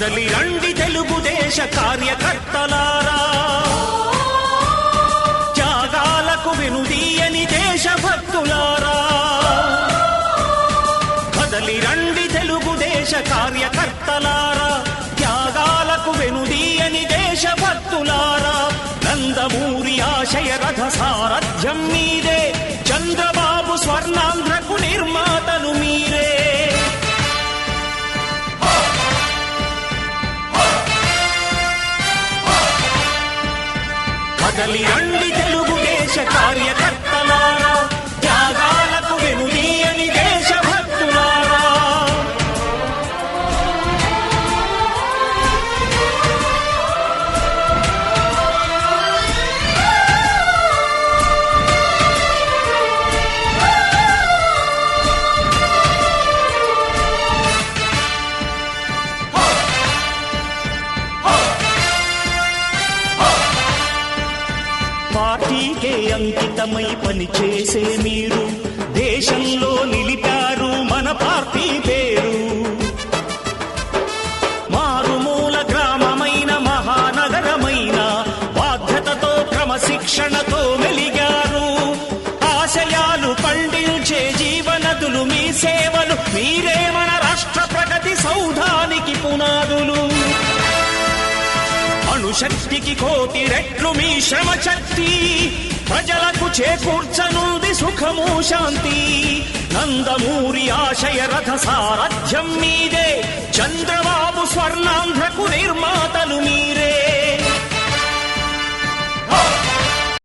కదలి రండి తెలుగుదేశ కార్యకర్తలారా, త్యాగాలకు వెనుదీయని దేశభక్తులారా. కదలి రండి తెలుగుదేశ కార్యకర్తలారా, త్యాగాలకు వెనుదీయని దేశభక్తులారా. నందమూరి ఆశయ రథ సారథ్యం మీరే, చంద్రబాబు స్వర్ణాంధ్రకు నిర్మాతలు మీరే. కదలి రండి తెలుగుదేశ కార్యకర్తలారా, త్యాగాలకు వెనుదీయని దేశభక్తులారా. పార్టీకే అంకితమై పనిచేసే మీరు దేశంలో నిలిపారు మన పార్టీ పేరు. మారుమూల గ్రామమైన మహానగరమైన బాధ్యతతో క్రమశిక్షణతో మెలిగారు. ఆశయాలు పండించే జీవనదులు మీ సేవలు, మీరే మన రాష్ట్ర ప్రగతి సౌధానికి పునాదులు. అణుశక్తికి కోటి రెట్లు మీ శ్రమ శక్తి, ప్రజలకు చేకూర్చనుంది సుఖము శాంతి. నందమూరి ఆశయ రథ సారథ్యం మీదే, చంద్రబాబు స్వర్ణాంధ్రకు నిర్మాతలు మీరే.